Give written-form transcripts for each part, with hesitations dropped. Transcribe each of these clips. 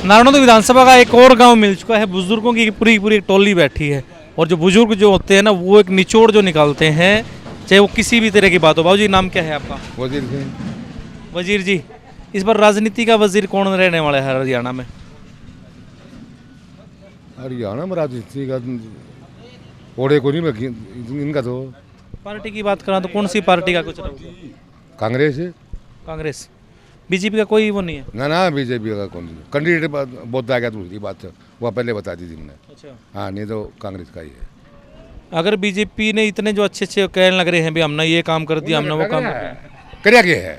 नारायणगढ़ विधानसभा का एक और गांव मिल चुका है। बुजुर्गों की पूरी पूरी एक टोली बैठी है और जो बुजुर्ग जो होते हैं ना वो एक निचोड़ जो निकालते हैं, चाहे वो किसी भी तरह की बात हो। बाबू जी नाम क्या है आपका? वजीर सिंह। वजीर जी, इस बार राजनीति का वजीर कौन रहने वाला है हरियाणा में? हरियाणा में राजनीति का ओड़े को नहीं इनका तो पार्टी की बात करा तो कौन सी पार्टी का कुछ रहेगा? कांग्रेस है। कांग्रेस, बीजेपी का कोई वो नहीं है? ना बीजेपी का कौन कैंडिडेट बहुत आ गया दूसरी बात वह पहले बता दी थी मैंने। अच्छा, हाँ नहीं तो कांग्रेस का ही है। अगर बीजेपी ने इतने जो अच्छे अच्छे कहने लग रहे हैं भी हमने ये काम कर दिया, हमने वो काम कर दिया, क्या क्या है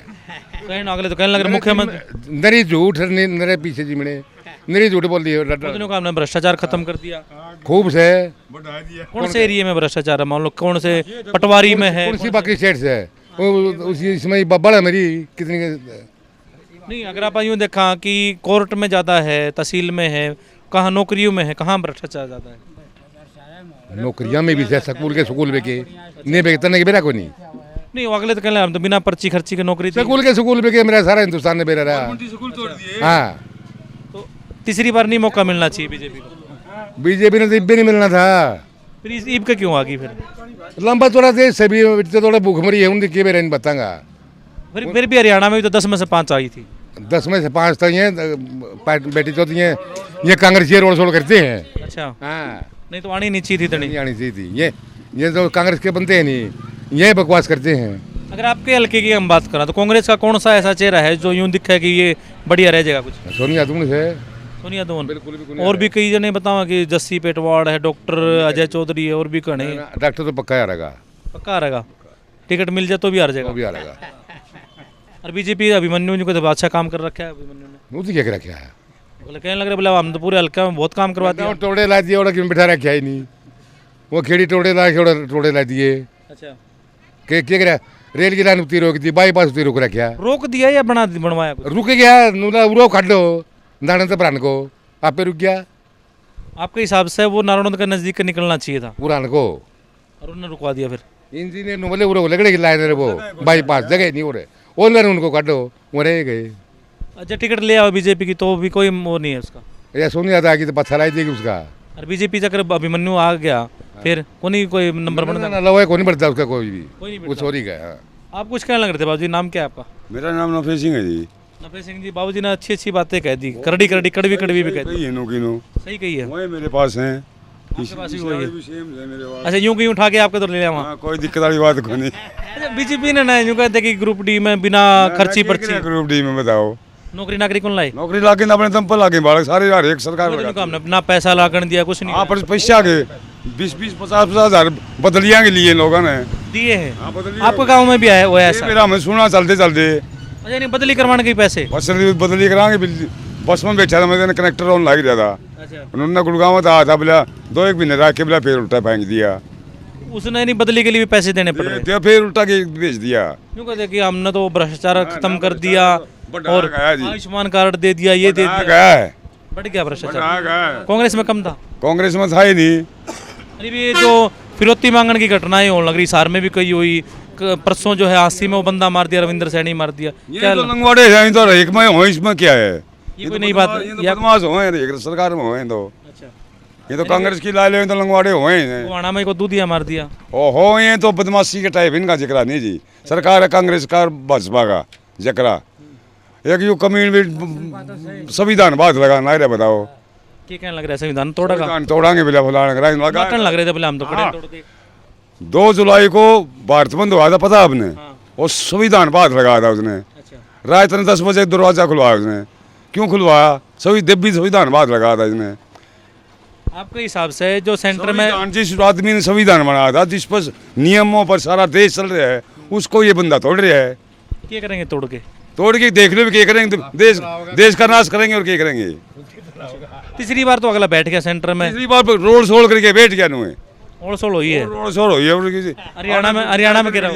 कहने अगले तो कहने लग रहे मुख्यमंत्री नरी झूठ नरे पीछे जी मैंने नरी झूठ बोल दी मोदी का हमने भ्रष्टाचार खत्म कर दिया। खूब से। कौन से एरिया में भ्रष्टाचार है? मान लो कौन से पटवारी में है? कौन सी बाकी स्टेट से है उसी इसमें बड़ा है मेरी कितनी नहीं, अगर आप यूँ देखा कि कोर्ट में ज़्यादा है, तहसील में है, कहाँ नौकरियों में है, कहाँ भ्रष्टाचार ज़्यादा है? नौकरियां में भी है स्कूल में के नहीं बेचता नहीं बेरा को नहीं नहीं वो अगले तो कहले हम तो बिना पर्ची खर्ची के नौकरी थी। स्कूल पे के मेरा सारा हिंदुस्तान में बेरा रहा। हाँ तो तीसरी बार नहीं मौका मिलना चाहिए बीजेपी को? बीजेपी ने तो इब्बे नहीं मिलना था। फिर इस ईब का क्यों आ गई फिर? लंबा थोड़ा देश सभी थोड़ा भूखमरी है उनकी के बेरा नहीं बताऊंगा। फिर भी हरियाणा में भी तो 10 में से 5 आई थी। 10 में से 5 तो ये बेटी चौथी ये कांग्रेस रोड शोड करते हैं। अच्छा, हाँ नहीं तो आनी नहीं चाहिए थी। तो नहीं आनी चाहिए थी। ये तो कांग्रेस के बनते हैं नहीं, ये बकवास करते हैं। अगर आपके हल्के की हम बात करें तो कांग्रेस का कौन सा ऐसा चेहरा है जो यूं दिखा है कि ये बढ़िया रह जाएगा? कुछ सोनिया तुम से सोनिया दोन, बिल्कुल भी और भी कई जने बताओ कि जस्सी पेटवाड़ है, डॉक्टर अजय चौधरी है, और भी कने। डॉक्टर तो पक्का हारेगा। पक्का हारेगा? टिकट मिल जाए तो भी हार जाएगा? वो भी हारेगा। और बीजेपी अभिमन्यु को तो अच्छा काम कर रखा है। अभिमन्यु ने वो तो क्या रखा है? बोले कहने लग रहे बोले हम तो पूरे हल्का में बहुत काम करवा दिया। टोड़े ला दिए और क्यों बिठा रखा ही नहीं। वो खेड़ी टोड़े ला दिए। अच्छा, क्या करा रेल की लाइन उतरी रोक दी, बाईपास उतरी रोक रखा। रोक दिया या बनवाया कुछ? रुक गया नूला उरो काट लो दाने तो प्राण को आप पे रुक गया। आपके हिसाब से वो नारायणगढ़ के नजदीक का निकलना चाहिए था पुरान को और उन्होंने रुकवा दिया। फिर इंजीनियर नु बोले उरो लगड़े की लाइन रे वो बाईपास जगह नहीं हो रहे ओनर उनको काटो वो रह गए। अच्छा, टिकट ले आओ बीजेपी की तो भी कोई वो नहीं है उसका? या सोनिया था कि तो पत्थर आई देगी उसका। और बीजेपी अगर अभिमन्यु आ गया फिर कोई नंबर बन ना लवाए को नहीं बढ़ता उसका कोई भी कोई नहीं वो सॉरी गया। आप कुछ कहने लग रहे थे बाबू जी, नाम क्या है आपका? मेरा नाम नफे सिंह है जी। नफे सिंह जी, बाबू जी ने अच्छी अच्छी बातें कह दी, कड़वी कड़वी भी कह दी। सही है नो की नो सही कही है। वही मेरे पास हैं। आपके पास भी वही है? सेम है मेरे पास। अच्छा, यूं कहीं उठा के आपके तो ले लिया वहाँ? हाँ, कोई दिक्कत वाली बात को नहीं। अच्छा, बीजेपी ने ना यूं कहते कि ग्रुप डी में बिना खर्ची पर्ची ग्रुप डी में बताओ नौकरी नाकरी कौन लाई? नौकरी लाके ना अपने दम पर लाके बालक सारे यार एक सरकार में हमने ना पैसा ला कर दिया कुछ नहीं। हाँ पर पैसा के 20-20 50-50 हजार बदलियां के लिए लोगों ने दिए हैं। हाँ, बदलियां। आपके गांव में भी आया हुआ है ऐसा? मेरा हमें सुना चलते चलते अच्छा, नहीं बदली करवाने के पैसे? बदली कराएंगे बस में बैठा था मैं कनेक्टर ऑन लग रहा था। अच्छा, उन्होंने गुड़गांव था आता बोला 2-1 महीने रख के बोला फिर उल्टा फेंक दिया। उसने नहीं बदली के लिए भी पैसे देने पड़ रहे? दिया फिर उल्टा के भेज दिया। क्यों कहते कि हमने तो भ्रष्टाचार खत्म कर दिया बढ़ा और गया जी। आयुष्मान कार्ड दे दिया, ये दे दिया। गया है बढ़ गया भ्रष्टाचार। बढ़ा गया है। कांग्रेस में कम था? कांग्रेस में था ही नहीं। अरे भी ये जो फिरौती मांगने की घटनाएं होने लग रही, सार में भी कई हुई। परसों जो है आसी में वो बंदा मार दिया, रविंद्र सैनी मार दिया। ये तो लंगवाड़े हैं तो एक में हो इसमें क्या है? ये कोई नई बात ये तो या बदमाश हो एक सरकार में हो तो अच्छा, ये तो कांग्रेस की लाए तो लंगवाड़े हो गोवाना में को दूधिया मार दिया। ओहो ये तो बदमाशी के टाइप इनका जिक्र नहीं जी। सरकार है कांग्रेस का भाजपा का जिक्र एक यू कमीन भी संविधान बात लगा ना रे बताओ क्या कहने लग रहा है? संविधान तोड़ेगा? तोड़ांगे बिला फलाने लग रहे थे बोले हम तो खड़े तोड़ दे। 2 जुलाई को भारत बंद हुआ था पता आपने? हाँ। वो संविधान बात लगाया था उसने। अच्छा, रात ने 10 बजे दरवाजा खुलवाया उसने। क्यों खुलवाया? सभी दिव्य संविधान बात लगाया था इसने। आपके हिसाब से जो सेंटर में जिस आदमी ने संविधान बनाया था जिस पर नियमों पर सारा देश चल रहा है उसको ये बंदा तोड़ रहा है। क्या करेंगे तोड़ के? तोड़ के देख लो क्या करेंगे? देश का नाश करेंगे और क्या करेंगे? तीसरी बार तो अगला बैठ गया सेंटर में। तीसरी बार रोड शोड़ करके बैठ गया नुए और सोल हुई है। रोड शोड़ हुई है। हरियाणा में क्या रहा?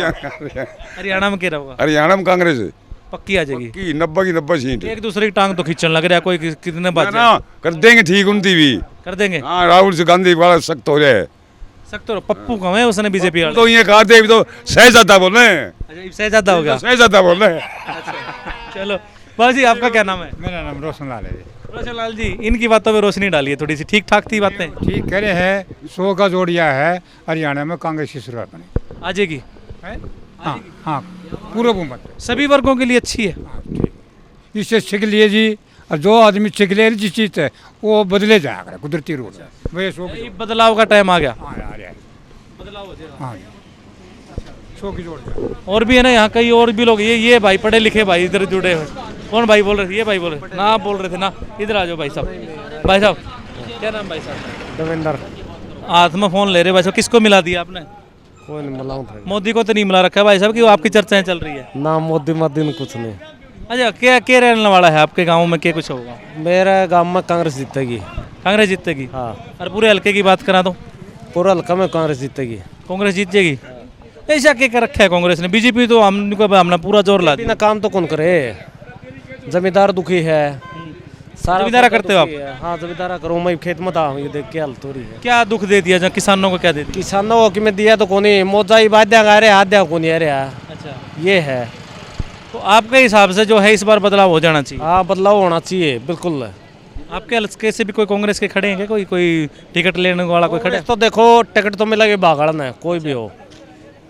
हरियाणा में क्या रहा? हरियाणा में कांग्रेस है पक्की आ जाएगी। 90 की 90 सीट। एक दूसरे की टांग तो खींचने लग रहा है, कोई कितने बात ना कर देंगे ठीक उनकी भी कर देंगे। हाँ राहुल से गांधी वाला सख्त हो जाए। सख्त तो पप्पू कम है उसने बीजेपी वाले तो ये कहा थे तो शहजादा बोल रहे हैं। अच्छा, शहजादा हो गया। शहजादा बोल रहे हैं। चलो बाबू जी, आपका क्या नाम है? मेरा नाम रोशन लाल है। रोशन लाल जी, इनकी बातों में रोशनी डालिए थोड़ी सी, ठीक ठाक थी बातें? ठीक कह रहे हैं, 100 का जोड़िया है, हरियाणा में कांग्रेस की शुरुआत बनी आ जाएगी है। हाँ हाँ, पूरा बहुमत सभी वर्गों के लिए अच्छी है। इससे सीख लिए जी। और जो आदमी सीख ले जिस चीज़ से वो बदले जाएगा, कुदरती रूल है वही। 100 ये बदलाव का टाइम आ गया। हाँ आ रहा है। बदलाव हो जाएगा। हाँ 100 की जोड़ और भी है ना यहाँ, कई और भी लोग, ये भाई पढ़े लिखे भाई इधर जुड़े हुए। कौन भाई बोल रहे थे? ये भाई बोल रहे थे ना, आप बोल रहे थे ना। इधर आ जाओ भाई साहब। भाई साहब क्या नाम भाई साहब? देवेंद्र। हाथ में फोन ले रहे भाई साहब, किसको मिला दिया आपने? कोई नहीं मिलाऊं था मोदी को तो नहीं मिला रखा है भाई साहब, कि वो आपकी चर्चाएं चल रही है। ना, मोदी मोदी कुछ नहीं। अच्छा, क्या रहने वाला है आपके गाँव में, क्या कुछ होगा? मेरे गांव में कांग्रेस जीतेगी। कांग्रेस जीतेगी? हाँ, और पूरे हल्के की बात करा तो पूरा हल्का में कांग्रेस जीतेगी। कांग्रेस जीत जाएगी। ऐसा क्या कर रखा है कांग्रेस ने? बीजेपी तो हमने पूरा जोर ला दिया। बिना काम तो कौन करे? जमींदार दुखी है, सारा जमींदारा करते हो आप? दुखी है। हाँ, जमींदारा करूँ मैं, खेत में था, ये देख के हालत हो रही है। क्या दुख दे दिया, जहाँ किसानों को क्या दे दिया? किसानों को कि मैं दिया तो कोनी, मोजा ही बाध्या गा रहे, हाथ को नहीं आ रहा। अच्छा, ये है। तो आपके हिसाब से जो है इस बार बदलाव हो जाना चाहिए। हाँ, बदलाव होना चाहिए बिल्कुल। आपके हल्के से भी कोई कांग्रेस के खड़े हैं क्या? कोई टिकट लेने वाला कोई खड़े? तो देखो, टिकट तो मिलेगी बागड़न है, कोई भी हो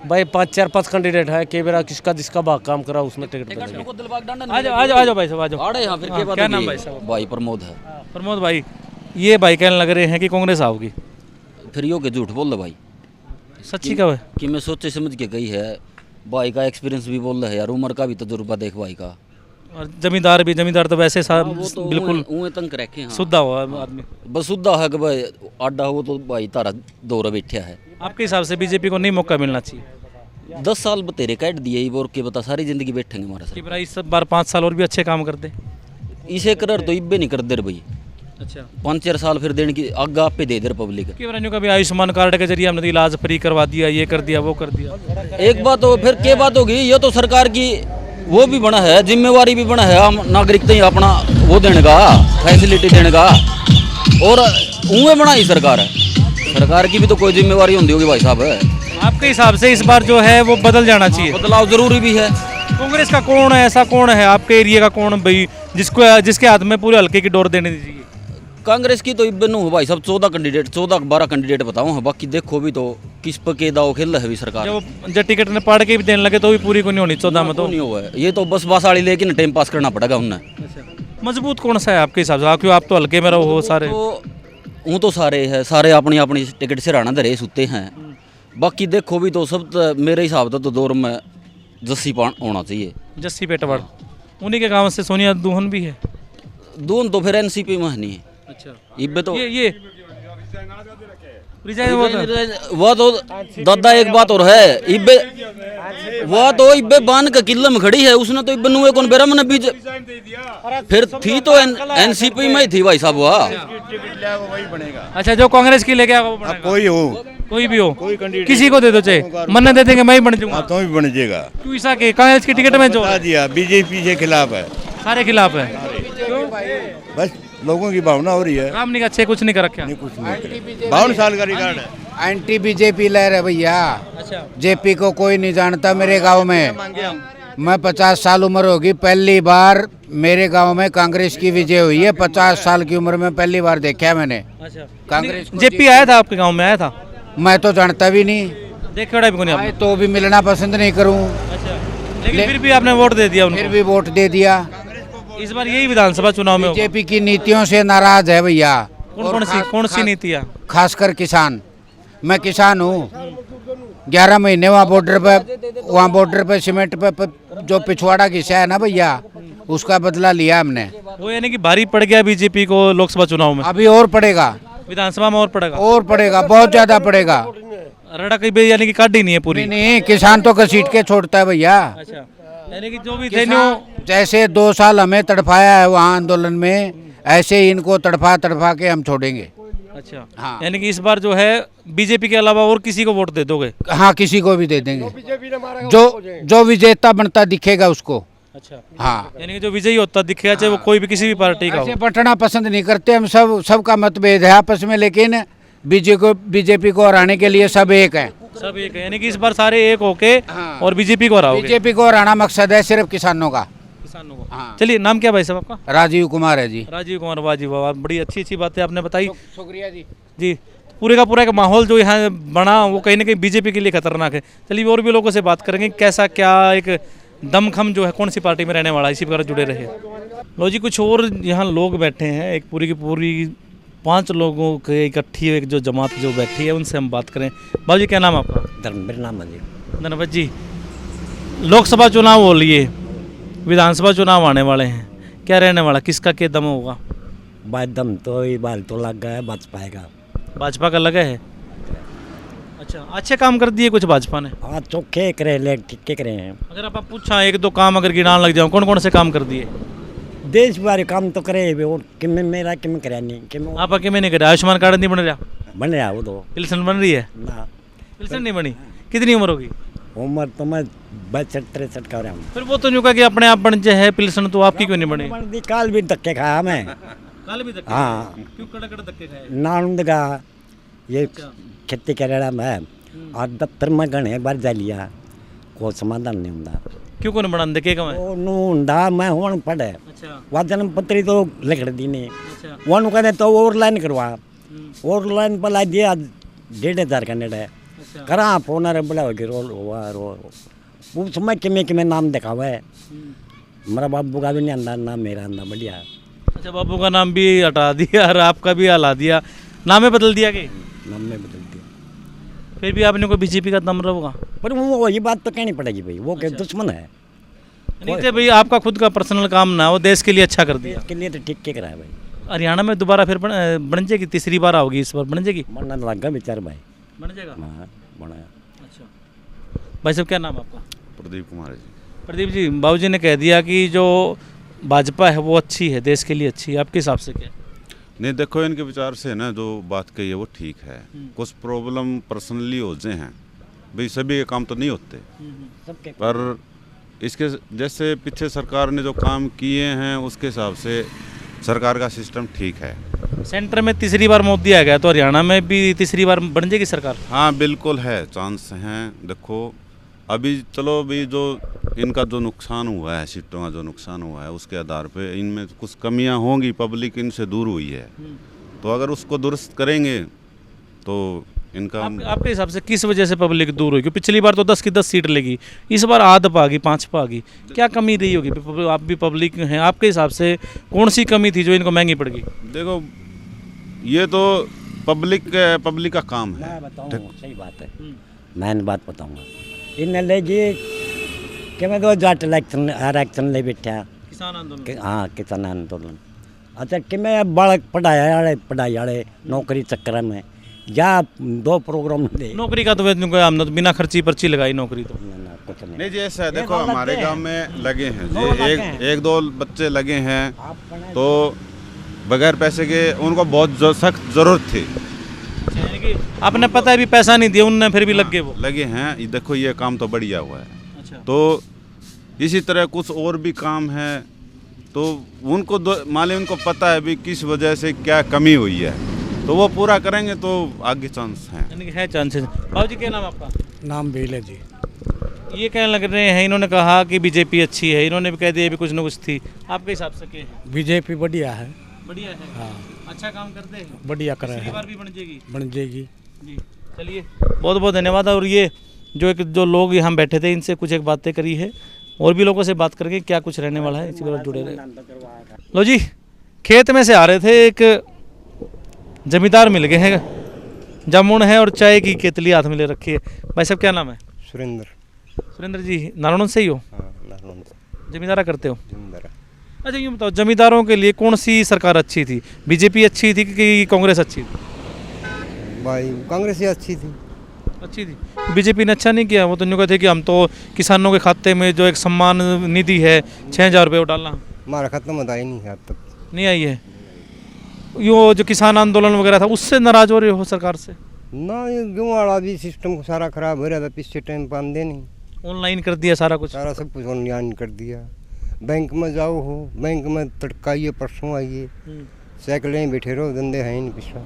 भाई। 4-5 कैंडिडेट है, के बेरा किसका जिसका भाग काम करा उसमें टिकट मिलेगा। आ जाओ भाई साहब, आ जाओ। यहाँ फिर हाँ, क्या नाम भाई साहब? भाई प्रमोद है। प्रमोद भाई, ये भाई कहने लग रहे हैं कि कांग्रेस आओगी। फिर यो के झूठ बोल रहे भाई सच्ची कब है? कि मैं सोचे समझ के गई है। भाई का एक्सपीरियंस भी बोल रहे हैं यार, उम्र का भी तजुर्बा देख भाई का। और जमींदार तो वैसे बिल्कुल उए तंग रखे हैं। शुद्धा हुआ आदमी। बस सुद्धा है कि भाई आडा हो तो भाई तारा दौरा बैठा है। आपके हिसाब से बीजेपी को नहीं मौका मिलना चाहिए? 10 साल बतेरे काट दिए और के बता सारी जिंदगी बैठेंगे हमारे कि साथ। भाई इस बार 5 साल और भी अच्छे काम करते। इसे कर तो इब्बे नहीं कर दे रे भाई। अच्छा, 5-4 साल फिर देने की आगे आप पे दे दे पब्लिक। कि भाई कभी आयुष्मान कार्ड के जरिए हमने तो इलाज फ्री करवा दिया, ये कर दिया, वो कर दिया। एक बात हो, फिर क्या बात होगी? ये तो सरकार की वो भी बना है, जिम्मेवारी भी बना है हम नागरिक तो ही अपना वो देने का, फैसिलिटी देने का। और उन्हें बनाई सरकार है, सरकार की भी तो कोई जिम्मेवारी होती होगी भाई साहब। आपके हिसाब से इस बार जो है वो बदल जाना चाहिए? बदलाव जरूरी भी है। कांग्रेस का कौन है, ऐसा कौन है आपके एरिया का कौन भाई जिसके हाथ में पूरे हल्के की डोर देने दीजिए? कांग्रेस की तो इब्बे हो भाई साहब 14-12 कैंडिडेट बताओ। बाकी देखो भी तो किस पर के दाव खेल रहा है सरकार। जब टिकट ने पढ़ के भी देने लगे तो भी पूरी को नहीं होनी 14 में तो नहीं हुआ है। ये तो बस आड़ी लेकिन टाइम पास करना पड़ेगा उन्हें। मजबूत कौन सा है आपके हिसाब से? क्यों आप तो हल्के में रहो सारे। तो सारे है, सारे अपनी अपनी टिकट से राना धरे सुते हैं। बाकी देखो भी तो सब मेरे हिसाब से तो दौर में जस्सी पान होना चाहिए। जस्सी पेटवाड़ उन्हीं के गांव से सोनिया दुहन भी है। दून तो फिर एनसीपी में नहीं है। अच्छा, इब्बे तो ये वो तो दादा एक बात और है। इब्बे वो तो इब्बे बान का किले में खड़ी है, उसने तो इब्बे नुए कौन बेरा मैंने बीज फिर थी तो एनसीपी में ही थी भाई साहब। वह अच्छा, जो कांग्रेस की लेके वो बनेगा। कोई भी हो, किसी को दे दो, चाहे मन्ना दे देंगे मैं ही बन जाऊंगा। तो भी बन जाएगा। क्यों ऐसा के कांग्रेस की टिकट में जो दिया बीजेपी के खिलाफ है, सारे खिलाफ है। बस लोगों की भावना हो रही है। काम नहीं अच्छे, कुछ नहीं कर रखा। कुछ नहीं, 52 साल का रिकॉर्ड है। एंटी बीजेपी लहर है भैया। अच्छा, जेपी को कोई नहीं जानता मेरे गांव में। मैं 50 साल उम्र होगी, पहली बार मेरे गांव में कांग्रेस की विजय हुई है। 50 साल की उम्र में पहली बार देखा है मैंने अच्छा। कांग्रेस को। जेपी आया था आपके गांव में? आया था? मैं तो जानता भी नहीं, देखे भी को नहीं आए आपने? तो भी मिलना पसंद नहीं करूं, अच्छा, लेकिन फिर भी आपने वोट दे दिया फिर उनको। भी वोट दे दिया। इस बार यही विधानसभा चुनाव में होगा। बीजेपी की नीतियों से नाराज है भैया। कौन सी नीतियाँ? खासकर किसान। मैं किसान हूँ। 11 महीने वहाँ बॉर्डर पे सीमेंट पे जो पिछवाड़ा घिसा है ना भैया, उसका बदला लिया हमने। वो यानी कि भारी पड़ गया बीजेपी को लोकसभा चुनाव में। अभी और पड़ेगा, विधानसभा में और पड़ेगा। बहुत ज्यादा पड़ेगा। रड़ा कहीं भी यानी कि काट ही नहीं है पूरी। नहीं, किसान तो घसीट के छोड़ता है भैया। अच्छा, यानी कि जो भी थे जैसे 2 साल हमें तड़पाया है वहाँ आंदोलन में, ऐसे ही इनको तड़पा के हम छोड़ेंगे। अच्छा, हाँ। यानी कि इस बार जो है बीजेपी के अलावा और किसी को वोट दे दोगे? हाँ, किसी को भी दे देंगे, जो विजेता बनता दिखेगा उसको। अच्छा, हाँ, यानी कि जो विजयी होता दिखेगा, चाहे वो कोई भी किसी भी पार्टी का हो। ऐसे बंटना पसंद नहीं करते हम। सबका मतभेद है आपस में, लेकिन बीजेपी को हराने के लिए सब एक है। सब एक है, यानी कि इस बार सारे एक होके हाँ। और बीजेपी को हराओगे। बीजेपी को हराना मकसद है सिर्फ किसानों का। किसानों को। हाँ। चलिए, नाम क्या भाई साहब आपका? राजीव कुमार है जी। राजीव कुमार, वाह जी वाह, बड़ी अच्छी अच्छी बातें आपने बताई शुक्रिया जी। जी। पूरे का पूरा एक माहौल जो यहाँ बना वो कहीं ना कहीं बीजेपी के लिए खतरनाक है। चलिए और भी लोगों से बात करेंगे कैसा क्या एक दमखम जो है कौन सी पार्टी में रहने वाला है, इसी प्रकार जुड़े रहे। लो जी, कुछ और यहाँ लोग बैठे हैं, एक पूरी की पूरी 5 लोगों के इकट्ठी एक जो जमात जो बैठी है, उनसे हम बात करें। बाबू जी क्या नाम आपका? धर्मवीर नाम है जी। धन्यवाद जी। लोकसभा चुनाव हो लिए, विधानसभा चुनाव आने वाले हैं, क्या रहने वाला, किसका क्या दम होगा? बात दम तो ये बाल तो लग गया है, बच पाएगा। भाजपा का लगा है। अच्छा, अच्छे काम कर दिए कुछ भाजपा ने? हाँ, चौखे करे ले, ठीक करे हैं। अगर आप पूछा एक दो काम अगर गिनान लग जाओ, कौन कौन से काम कर दिए? देश बारे काम तो करे भी, और कि मेरा कि मैं करे नहीं कि मैं आप आके में नहीं करे? आयुष्मान कार्ड नहीं बन रहा? बन रहा वो तो पेंशन बन रही है? ना। पेंशन नहीं बनी? कितनी उम्र होगी? उम्र तो मैं 62-63 का रहा हूँ। फिर वो तो न्यू का कि अपने आप बन जाए पेंशन, तो आपकी क्यों नहीं बनी? काल भी धक्के खाया मैं। काल भी धक्के? हाँ, क्यों कड़क धक्के खाए? नानंद का ये खेती करेड़ा में और दफ्तर में गणे बार जा लिया, कोई समाधान नहीं होता। क्यों को नहीं बनाते के कमाए? ਉਹ ਨੂੰ ਹੁੰਦਾ मैं ਹੁਣ पढ़े अच्छा वा जन्म पत्री तो लिख दी ने अच्छा वो कहते तो ऑनलाइन करवा ऑनलाइन पर ला दिया 1,500 का नेट है अच्छा करा फोन रे बड़ा हो रोल हुआ रो वो समय कि मैं नाम दिखावा है मेरा बाबू का भी नहीं अंदर नाम मेरा अंदर बढ़िया। अच्छा, बाबू का नाम भी हटा दिया और आपका भी हला दिया, नाम बदल दिया कि नाम में बदल दिया फिर भी आपने को बीजेपी का दम रहेगा? पर वो ये बात तो कहनी पड़ेगी भाई वो के दुश्मन है नहीं थे भाई, आपका खुद का पर्सनल काम ना हो, देश के लिए अच्छा कर दिया। इसके लिए तो ठीक के करा है भाई। हरियाणा में दोबारा फिर बन जाएगी, तीसरी बार आओगी इस बार, बन जाएगी? मरना लगा बेचार भाई बन जाएगा। हाँ बना। अच्छा भाई साहब क्या नाम आपका? प्रदीप कुमार जी। प्रदीप जी, बाबूजी ने कह दिया कि जो भाजपा है वो अच्छी है, देश के लिए अच्छी है, आपके हिसाब से क्या? नहीं देखो, इनके विचार से ना जो बात कही है वो ठीक है। कुछ प्रॉब्लम पर्सनली हो जाए हैं भाई, सभी के काम तो नहीं होते, सबके पर इसके जैसे पीछे सरकार ने जो काम किए हैं उसके हिसाब से सरकार का सिस्टम ठीक है। सेंटर में तीसरी बार मोदी आ गया तो हरियाणा में भी तीसरी बार बन जाएगी सरकार? हाँ बिल्कुल है, चांस हैं। देखो अभी चलो भी जो इनका जो नुकसान हुआ है, सीटों का जो नुकसान हुआ है, उसके आधार पे इनमें कुछ कमियां होंगी, पब्लिक इनसे दूर हुई है, तो अगर उसको दुरुस्त करेंगे तो इनका आपके हिसाब से किस वजह से पब्लिक दूर होगी? पिछली बार तो 10 की 10 सीट लेगी, इस बार आध पा गई, 5 पा गई, क्या कमी रही होगी? आप भी पब्लिक हैं, आपके हिसाब से कौन सी कमी थी जो इनको महंगी पड़ गई? देखो ये तो पब्लिक का काम है। मैं बताऊँ सही बात है, मैं बात बताऊँगा इन ले जी कि मैं तो जाट इलेक्शन ले बैठा किसान आंदोलन। हाँ किसान आंदोलन। अच्छा कि मैं बालक पढ़ाई वाले नौकरी चक्कर में या 2 प्रोग्राम दे नौकरी का तो हमने तो बिना खर्ची पर्ची लगाई नौकरी तो कुछ नहीं नहीं जी ऐसा है, ये देखो तो लगे हमारे हैं। गांव में लगे हैं दो लगे जी, हैं। एक 2 बच्चे लगे हैं, अपने तो बगैर पैसे के उनको बहुत सख्त ज़रूरत थी, यानी कि आपने पता है भी पैसा नहीं दिया उनने, फिर भी लग गए वो। लगे हैं। ये देखो ये काम तो बढ़िया हुआ है। अच्छा तो इसी तरह कुछ और भी काम है, तो उनको माले उनको पता है भी किस वजह से क्या कमी हुई है, तो वो पूरा करेंगे तो आगे चांस हैं। यानी कि है चांसेस। बाबू जी क्या नाम आपका? नाम बेल है जी। ये कहने लग रहे हैं, इन्होंने कहा कि बीजेपी अच्छी है, इन्होंने भी कह दिया भी कुछ ना कुछ थी, आपके हिसाब से क्या है? बीजेपी बढ़िया है। बढ़िया है। हाँ अच्छा काम करते हैं, बढ़िया कर पिछली बार भी बन जाएगी। बन जाएगी जी चलिए, बहुत बहुत धन्यवाद। और ये जो लोग यहाँ बैठे थे इनसे कुछ एक बातें करी है, और भी लोगों से बात करके क्या कुछ रहने वाला है इसी बार जुड़े रहे। लो जी, खेत में से आ रहे थे, एक जमींदार मिल गए हैं, जामुन है और चाय की केतली हाथ में ले रखी है। भाई साहब क्या नाम है? सुरेंद्र। सुरेंद्र जी, नारायण से ही हो? हाँ नारायण से जमींदारा करते हो? जमींदार। अच्छा यूँ बताओ, जमींदारों के लिए कौन सी सरकार अच्छी थी? बीजेपी अच्छी थी कि कांग्रेस अच्छी थी? भाई कांग्रेस ही अच्छी थी। अच्छी थी। बीजेपी ने अच्छा नहीं किया, वो तो यूँ कहते कि हम तो किसानों के खाते में जो एक सम्मान निधि है 6,000 रुपये वो डालना, हमारा खत्म होता ही नहीं है अब तक। नहीं आई है। यो जो किसान आंदोलन वगैरह था उससे नाराज हो रहे हो सरकार से? ना ये गेहूँ वाला भी सिस्टम सारा खराब हो रहा था, पिछले टाइम पर आमदे नहीं, ऑनलाइन कर दिया सारा कुछ। सारा सब कुछ ऑनलाइन कर दिया। बैंक में जाओ हो, बैंक में तड़काइए परसों आइए, साइकिलें बैठे रहो, धंधे हैं नहीं पिछड़ा।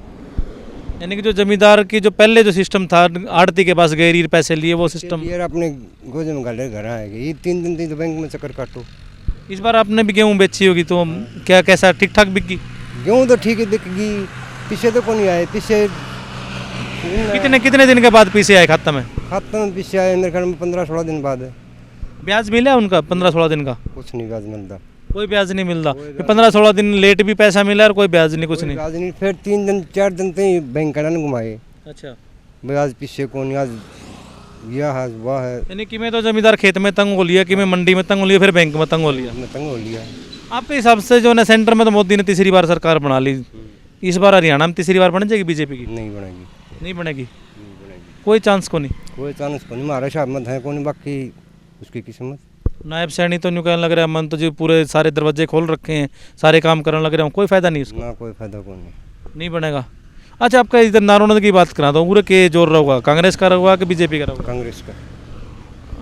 यानी कि जो जमींदार की जो पहले जो सिस्टम था, आड़ती के पास गए पैसे लिए, वो सिस्टम यार अपने गोद में गाले घर आएंगे, ये 3 दिन तो बैंक में चक्कर काटो। इस बार आपने भी गेहूँ बेची होगी तो क्या कैसा ठीक ठाक बिकी? गेहूँ तो ठीक है बिकेगी, पीछे तो कौन आए, पीछे कितने कितने दिन के बाद पीछे आए खाता में? खाते में पीछे आए मेरे ख्याल में 15-16 दिन बाद है। ब्याज मिला उनका 15-16 दिन का? कुछ नहीं ब्याज मिलता, कोई ब्याज नहीं मिलता। 15-16 दिन लेट भी पैसा मिला और कोई ब्याज नहीं, कुछ नहीं। ब्याज नहीं। फिर 3 दिन 4 दिन तो ही बैंक ने घुमाए, अच्छा, ब्याज पीछे कौन, आज यह है वह है, यानी कि मैं तो जमींदार खेत में तंग हो लिया, कि मैं मंडी में तंग हो लिया, फिर बैंक में तंग हो लिया। हमने तंग हो लिया। आपके हिसाब से जो ना सेंटर में तो मोदी ने तीसरी बार सरकार बना ली, इस बार हरियाणा में तीसरी बार बन जाएगी बीजेपी की? नहीं बनेगी, नहीं बनेगी, कोई चांस को नहीं। कोई चांस को नहीं, हमारे साहब में है कौन, बाकी उसकी किस्मत। नायब सैनी तो न्यू कहने लग रहा है, मन तो जी पूरे सारे दरवाजे खोल रखे हैं, सारे काम करने लग रहे हैं, कोई फायदा नहीं उसको, ना कोई फायदा को नहीं बनेगा। अच्छा, आपका इधर नारोनद की बात करा दो, पूरे के जोर रहोगा, कांग्रेस का रहोगा कि बीजेपी का रहोगा? कांग्रेस का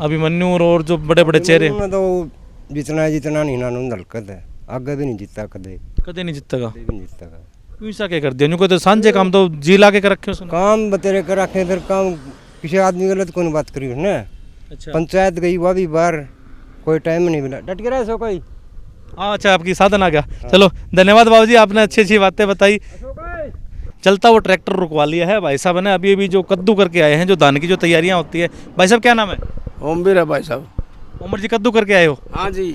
अभिमन्यु और जो बड़े बड़े चेहरे, उन्होंने तो जितना नहीं ना हलकत है, आगे भी नहीं जीतता, कदे कदे नहीं जीतेगा। भी नहीं जीतता। क्यों ऐसा क्या कर दिया? उनको तो सांझे काम तो जी ला के कर रखे उसने। काम बतेरे कर रखे, फिर काम किसी आदमी गलत कौन बात करी उसने। अच्छा, पंचायत गई वह भी बार, कोई टाइम नहीं मिला, डट के रहे सो कोई। अच्छा, आपकी साधन आ गया। चलो धन्यवाद बाबू जी, आपने अच्छी अच्छी बातें बताई। चलता वो ट्रैक्टर रुकवा लिया है भाई साहब ने, अभी अभी जो कद्दू करके आए हैं, जो धान की जो तैयारियां होती है। भाई साहब क्या नाम है? ओमवीर है भाई साहब। उमर जी कद्दू करके आए हो? हाँ जी।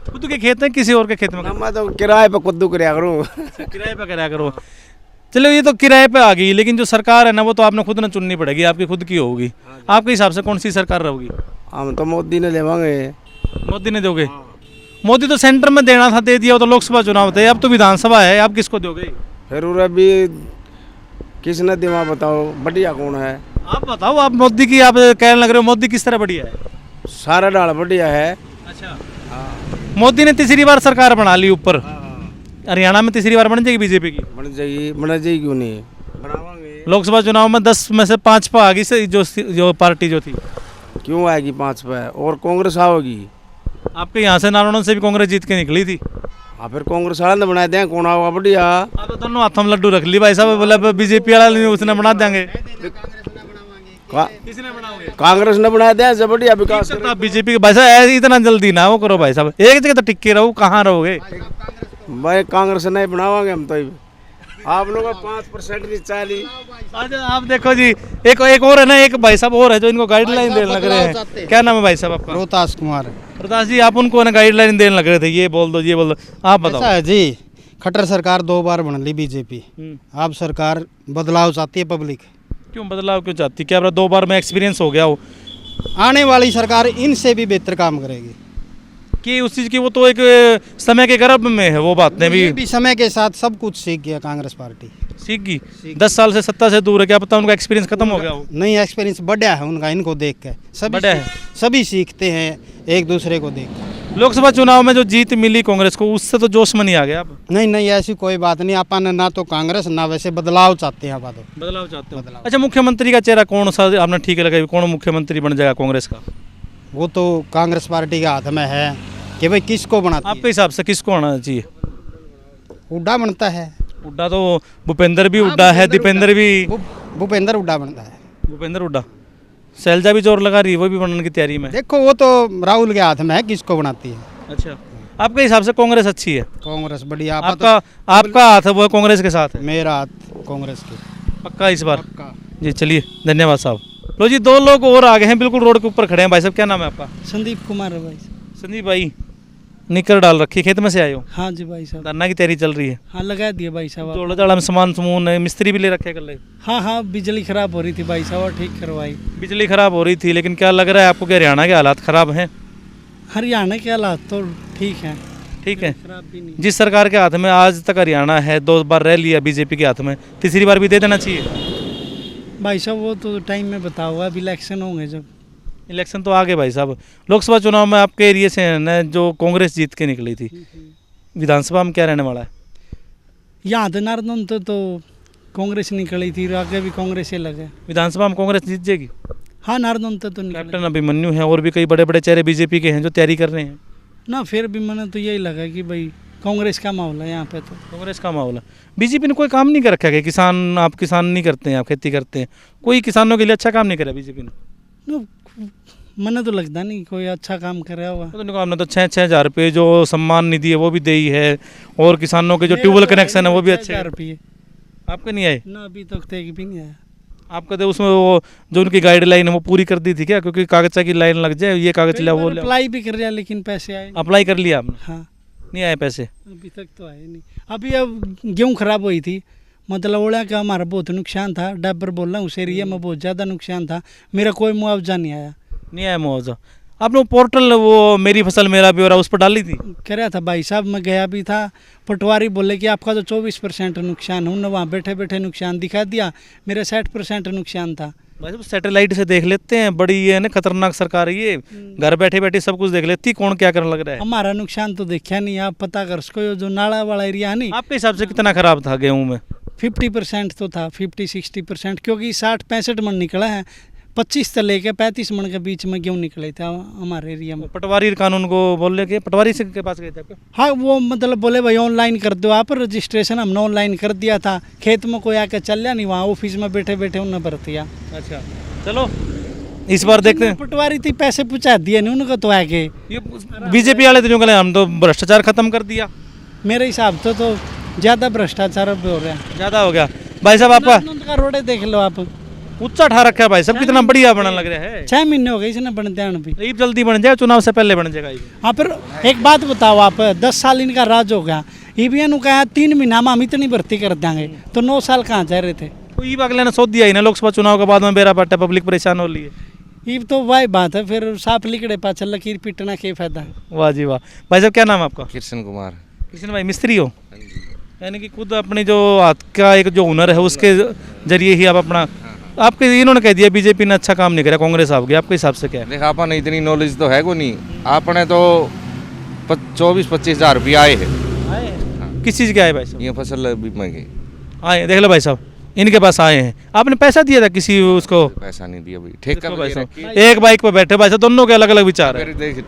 खुद के खेत में किसी और के खेत में? मैं तो किराए पे कद्दू कराया करूँ। किराए पे कराया करो। चलो ये तो किराए पे आ गई, लेकिन जो सरकार है ना वो तो आपने खुद ना चुननी पड़ेगी, आपकी खुद की होगी। आपके हिसाब से कौन सी सरकार रहेगी? हम तो मोदी ने लेवांगे। मोदी ने दोगे? मोदी तो सेंटर में देना था, दे दिया, वो तो लोकसभा चुनाव थे, अब तो विधानसभा है, आप किसको दोगे? फिर उरे भी किसने दिमाग बताओ बढ़िया कौन है? आप बताओ, आप मोदी की आप कहने लग रहे हो, मोदी किस तरह बढ़िया है? सारा डाल बढ़िया है। अच्छा, मोदी ने तीसरी बार सरकार बना ली ऊपर, हरियाणा में तीसरी बार बन जाएगी बीजेपी की? बन जाएगी क्यों नहीं, बनावांगे। लोकसभा चुनाव में 10 में से 5 पे आ गई से जो पार्टी जो थी। क्यों आएगी 5 पे? और कांग्रेस आओगी। आपके यहाँ से नारायण से भी कांग्रेस जीत के निकली थी। हाँ, फिर कांग्रेस वाला ने बना दें, कौन आओगा बढ़िया। आप तो दोनों हाथों में लड्डू रख ली भाई साहब, बोला बीजेपी वाला उसने बना देंगे। किसने बनाओगे? कांग्रेस ने बना दिया, जब बढ़िया विकास आप बीजेपी के भाई साहब इतना जल्दी ना वो करो भाई साहब, एक जगह तो टिक्के रहो, कहाँ रहोगे भाई? कांग्रेस नहीं बनावांगे हम तो। आप लोग 5% नहीं चाली। अच्छा, आप देखो जी, एक और है ना, एक भाई साहब और है जो इनको गाइडलाइन देने लग रहे हैं। क्या नाम है भाई साहब आपका? रोहतास कुमार। रोहतास जी, आप उनको ना गाइडलाइन देने लग रहे थे, ये बोल दो, ये बोल दो, आप बताओ। ऐसा है जी, खट्टर सरकार 2 बार बन ली बीजेपी, अब सरकार बदलाव चाहती है पब्लिक। क्यों बदलाव क्यों चाहती? क्या 2 बार में एक्सपीरियंस हो गया हो? आने वाली सरकार इनसे भी बेहतर काम करेगी। कि उस चीज़ की वो तो एक समय के गर्भ में है, वो बातें भी समय के साथ सब कुछ सीख गया कांग्रेस पार्टी, सीख गई। 10 साल से सत्ता से दूर है, क्या पता उनका एक्सपीरियंस खत्म हो गया हो? नहीं, एक्सपीरियंस बढ़िया है उनका, इनको देख के सभी सीखते हैं एक दूसरे को देख कर। लोकसभा चुनाव में जो जीत मिली कांग्रेस को, उससे तो जोश में नहीं आ गया आप? नहीं, ऐसी कोई बात नहीं, अपन ना तो कांग्रेस ना वैसे बदलाव चाहते हैं। बदलाव चाहते हो? अच्छा, मुख्यमंत्री का चेहरा कौन सा आपने ठीक लगा, कौन मुख्यमंत्री बन जाएगा कांग्रेस का? वो तो कांग्रेस पार्टी के हाथ में है कि भाई किसको बनाती है। आपके हिसाब से किसको आना चाहिए? हुड्डा बनता है। हुड्डा तो भूपेंद्र भी हुड्डा है, दीपेंद्र भी। भूपेंद्र हुड्डा बनता है। भूपेंद्र हुड्डा। शैलजा भी जोर लगा रही है, वो भी बनने की तैयारी में। देखो वो तो राहुल के हाथ में है किसको बनाती है। अच्छा, आपके हिसाब से कांग्रेस अच्छी है? कांग्रेस बढ़िया। आपका हाथ है वो कांग्रेस के साथ है? मेरा हाथ कांग्रेस के पक्का इस बार? जी, चलिए धन्यवाद साहब। लो जी, 2 लोग और आगे हैं, बिल्कुल रोड के ऊपर खड़े हैं। भाई साहब क्या नाम है आपका? संदीप कुमार है भाई। संदीप भाई, निकर डाल रखी, खेत में से आए हो? हाँ जी भाई साहब। धरना की तैयारी चल रही है? हाँ, लगा दिए भाई साहब। जोड़ा जाड़ा में सामान समून मिस्त्री भी ले रखे कर ले? हाँ, बिजली खराब हो रही थी भाई साहब, ठीक करवाई। बिजली खराब हो रही थी, लेकिन क्या लग रहा है आपको कि हरियाणा के हालात खराब हैं? हरियाणा के हालात तो ठीक हैं। ठीक है, जिस सरकार के हाथ में आज तक हरियाणा है, 2 बार रह लिया बीजेपी के हाथ में, तीसरी बार भी दे देना चाहिए भाई साहब। वो तो टाइम में बता हुआ, अभी इलेक्शन होंगे जब। इलेक्शन तो आगे भाई साहब। लोकसभा चुनाव में आपके एरिया से है ना जो कांग्रेस जीत के निकली थी, विधानसभा में क्या रहने वाला है? यहाँ तो नारनौल तो कांग्रेस निकली थी, आगे भी कांग्रेस ही लगे। विधानसभा में कांग्रेस जीत जाएगी? हाँ, नारनौल तो कैप्टन अभिमन्यु है, और भी कई बड़े बड़े चेहरे बीजेपी के हैं जो तैयारी कर रहे हैं ना। फिर भी मैंने तो यही लगा कि भाई कांग्रेस का माहौल है यहाँ पे। तो कांग्रेस का माहौल है। बीजेपी ने कोई काम नहीं कर रखा है? किसान, आप किसान नहीं करते हैं, आप खेती करते हैं, कोई किसानों के लिए अच्छा काम नहीं करा बीजेपी ने? मैंने तो लगता नहीं कोई अच्छा काम कर रहा होगा। तो देखो आपने तो 6,000 रुपये जो सम्मान निधि है वो भी दी है, और किसानों के जो ट्यूबवेल कनेक्शन है वो भी अच्छे 6,000 रुपये आपके नहीं आए? ना अभी तक तो एक भी नहीं आया। आपका तो उसमें वो जो उनकी गाइडलाइन है वो पूरी कर दी थी क्या? क्योंकि कागजा की लाइन लग जाए, ये कागज लिया वो लिया। अप्लाई भी कर रहा लेकिन पैसे आए नहीं। अप्लाई कर लिया आपने? हाँ नहीं आए पैसे? अभी तक तो आए नहीं। अभी अब गेहूँ खराब हुई थी, मतलब ओला का हमारा बहुत नुकसान था। डब्बर बोल रहा हूँ उस एरिया में बहुत ज़्यादा नुकसान था, मेरा कोई मुआवजा नहीं आया। नहीं आया मुआवजा? आपने वो पोर्टल वो मेरी फसल मेरा ब्यौरा उस पर डाली थी? कह रहा था भाई साहब, मैं गया भी था, पटवारी बोले कि आपका तो 24% नुकसान है। उन्होंने वहाँ बैठे बैठे नुकसान दिखा दिया, मेरा 60% नुकसान था। भाई साहब सैटेलाइट से देख लेते हैं, बड़ी ये है ना खतरनाक सरकार है ये, घर बैठे बैठे सब कुछ देख लेती, कौन क्या करने लग रहा है। हमारा नुकसान तो देखा नहीं, आप पता कर सको। जो नाला वाला एरिया है नहीं, आपके हिसाब से कितना खराब था गेहूँ में? 50% तो था, 50-60%, क्योंकि 60-65 मन निकला है। 25 से लेके 35 मन के बीच में गेहूँ निकले थे हमारे एरिया में। पटवारी कानून को बोल रहे कि पटवारी से के पास गए थे आपके? हाँ, वो मतलब बोले भाई ऑनलाइन कर दो आप रजिस्ट्रेशन। हमने ऑनलाइन कर दिया था, खेत में कोई आके चल नहीं, वहाँ ऑफिस में बैठे बैठे उन्होंने भर दिया। अच्छा चलो इस बार देखते हैं। पटवारी थी पैसे पहुँचा दिए नहीं उनको तो आके। ये बीजेपी वाले तो हम तो भ्रष्टाचार खत्म कर दिया। मेरे हिसाब से तो ज़्यादा भ्रष्टाचार अब हो रहा है, ज़्यादा हो गया। भाई साहब आपका का रोड देख लो आप, ऊंचा ठा रखा है भाई साहब, कितना बढ़िया बनने लग रहा है। 6 महीने हो गए इसने बनते हैं भी। ये जल्दी बन जाए, चुनाव से पहले बन जाएगा ये। हाँ, फिर एक बात बताओ आप, 10 साल इनका राज हो गया, ईवीएन का 3 महीना में हम इतनी भर्ती कर देंगे, तो 9 साल कहाँ जा रहे थे। ई अगले ने सोच दिया ही ना, लोकसभा चुनाव के बाद में बेरा पट्टा पब्लिक परेशान हो रही है। ये तो वही बात है, फिर साफ लिखड़े पाचल लकीर पीटना क्या फायदा। वाह जी वाह। भाई साहब क्या नाम है आपका? कृष्ण कुमार। कृष्ण भाई मिस्त्री हो? यानी कि खुद अपने जो हाथ का एक जो हुनर है उसके जरिए ही आप अपना, आपके इन्होंने कह दिया बीजेपी ने अच्छा काम नहीं करा, कांग्रेस आ गई, आपके हिसाब से क्या है? देखा आपने इतनी नॉलेज तो है को नहीं, आपने तो 24-25 हज़ार रुपये आए हैं। किस चीज़ के आए भाई साहब? ये फसल बीमा के आए, देख लो भाई साहब इनके पास आए हैं। आपने पैसा दिया था किसी उसको? पैसा नहीं दिया भाई, ठेका भाई साहब एक बाइक पे बैठे भाई साहब, दोनों के अलग अलग विचार है। देख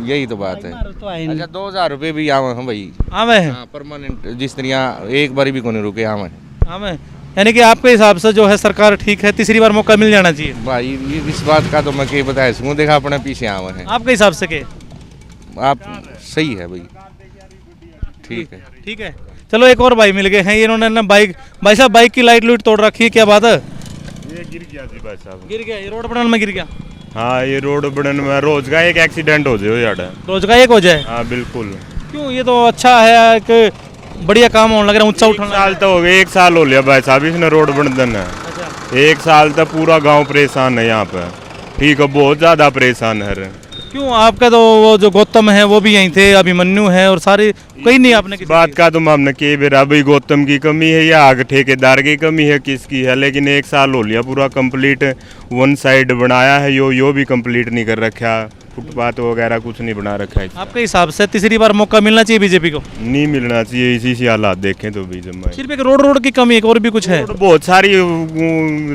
यही तो बात है। अच्छा 2,000 रुपये भी आवे हैं भाई, आवे हैं परमानेंट, जिस तरह एक बारी भी को नहीं रुके आवे हैं। यानी कि आपके हिसाब से जो है सरकार ठीक है, तीसरी बार मौका मिल जाना चाहिए भाई। इस बात का तो मैं क्या बताया सकूँ, देखा अपने पीछे आवे हैं। आपके हिसाब से क्या? आप सही है भाई, ठीक है ठीक है। चलो एक और भाई मिल गए हैं, इन्होंने ना बाइक, भाई साहब बाइक की लाइट लूट तोड़ रखी है, क्या बात है? ये गिर गया जी भाई साहब, गिर गया, ये रोड बनने में गिर गया। हाँ ये रोड बनने में रोज का एक एक्सीडेंट हो जाए यार, रोज का एक हो जाए। हाँ बिल्कुल। क्यों? ये तो अच्छा है, एक बढ़िया काम होने लग रहा है, ऊंचा उठाना। साल तो हो गए, 1 साल हो लिया भाई साहब इसने रोड बन देना। 1 साल तक पूरा गांव परेशान है यहाँ पे, ठीक है, बहुत ज़्यादा परेशान है। क्यों? आपका तो वो जो गौतम है वो भी यहीं थे, अभिमन्यु है और सारे कहीं नहीं आपने किसी बात का तो हमने के बेरा भाई गौतम की कमी है या आगे ठेकेदार की कमी है, किसकी है, लेकिन 1 साल हो लिया पूरा कंप्लीट। 1 साइड बनाया है, यो भी कंप्लीट नहीं कर रखा, फुटपाथ वगैरह कुछ नहीं बना रखा है। आपके हिसाब से तीसरी बार मौका मिलना चाहिए बीजेपी को? नहीं मिलना चाहिए, इसी से हालात देखें तो भी जमा सिर्फ एक रोड की कमी है, और भी कुछ है? बहुत सारी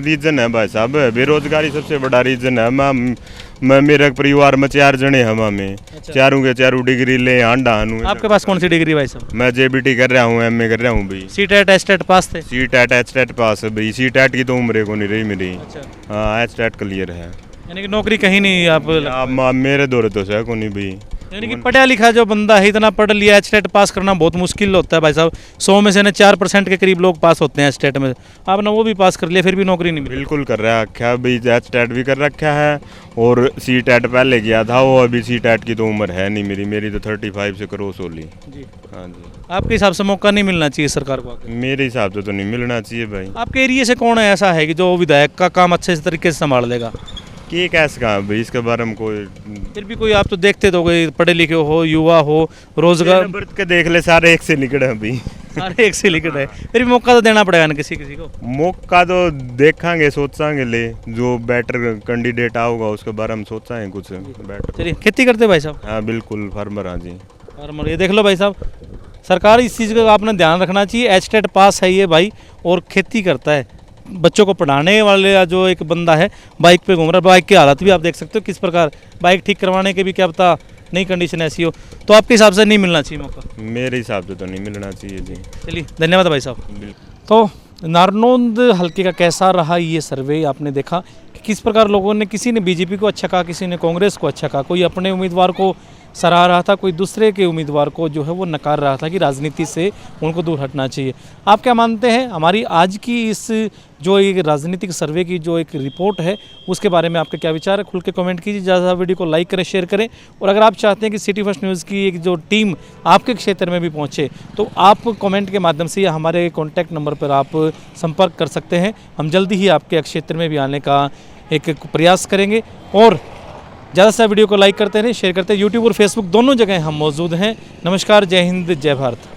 रीजन है भाई साहब, बेरोजगारी सबसे बड़ा रीजन है। मैं मेरे परिवार में 4 जने हम में, चारों के चारों डिग्री ले आंडा। आपके पास कौन सी डिग्री भाई साहब? मैं JBT कर रहा हूँ, MA कर रहा हूँ भाई। सीटेट एचटेट पास थे? सीटेट एचटेट पास है भाई, सीटेट की तो उम्र को नहीं रही मेरी। हाँ एचटेट क्लियर है, यानी कि नौकरी कहीं नहीं आप मेरे दौरे तो है को नहीं भाई। यानी कि पढ़ा लिखा जो बंदा है, इतना पढ़ लिया, एचटेट पास करना बहुत मुश्किल होता है भाई साहब। 100 में से ना 4% के करीब लोग पास होते हैं एचटेट में, आपने वो भी पास कर लिया फिर भी नौकरी नहीं मिली। बिल्कुल कर रखा है भाई, एचटेट भी कर रखा है और सीटेट पहले किया था वो, अभी सीटेट की तो उम्र है नहीं मेरी तो 35 से क्रॉस हो ली जी। हाँ जी। आपके हिसाब से मौका नहीं मिलना चाहिए सरकार को? मेरे हिसाब से तो नहीं मिलना चाहिए भाई। आपके एरिया से कौन है ऐसा है कि जो विधायक का काम अच्छे तरीके से संभाल लेगा? कि कैसे कहा भाई इसके बारे में कोई, फिर भी कोई आप तो देखते तो गए, पढ़े लिखे हो, युवा हो, रोजगार बर्थ के देख ले, सारे एक से निकले अभी, सारे एक से निकले है, फिर भी मौका तो देना पड़ेगा ना किसी किसी को। मौका तो देखेंगे, सोचांगे, ले जो बेटर कैंडिडेट आओगा उसके बारे में सोचांगे कुछ बेटर। चलिए खेती करते भाई साहब? हाँ बिल्कुल फार्मर। हाँ जी फार्मर। ये देख लो भाई साहब, सरकार इस चीज़ का आपने ध्यान रखना चाहिए, एचटेट पास है ये भाई और खेती करता है, बच्चों को पढ़ाने वाले जो एक बंदा है बाइक पे घूम रहा है। बाइक की हालत भी आप देख सकते हो किस प्रकार, बाइक ठीक करवाने के भी क्या पता नई कंडीशन ऐसी हो, तो आपके हिसाब से नहीं मिलना चाहिए मौका? मेरे हिसाब से तो नहीं मिलना चाहिए जी। चलिए धन्यवाद भाई साहब। तो नारनौंद हल्के का कैसा रहा ये सर्वे, आपने देखा कि किस प्रकार लोगों ने, किसी ने बीजेपी को अच्छा कहा, किसी ने कांग्रेस को अच्छा कहा, कोई अपने उम्मीदवार को सराह रहा था, कोई दूसरे के उम्मीदवार को जो है वो नकार रहा था कि राजनीति से उनको दूर हटना चाहिए। आप क्या मानते हैं? हमारी आज की इस जो एक राजनीतिक सर्वे की जो एक रिपोर्ट है उसके बारे में आपके क्या विचार है? खुल के कमेंट कीजिए, ज़्यादा वीडियो को लाइक करें, शेयर करें। और अगर आप चाहते हैं कि सिटी फर्स्ट न्यूज़ की एक जो टीम आपके क्षेत्र में भी पहुँचे तो आप कमेंट के माध्यम से या हमारे कॉन्टैक्ट नंबर पर आप संपर्क कर सकते हैं। हम जल्दी ही आपके क्षेत्र में भी आने का एक प्रयास करेंगे। और ज़्यादा से वीडियो को लाइक करते रहें, शेयर करते हैं। यूट्यूब और फेसबुक दोनों जगह हम मौजूद हैं। नमस्कार, जय हिंद, जय भारत।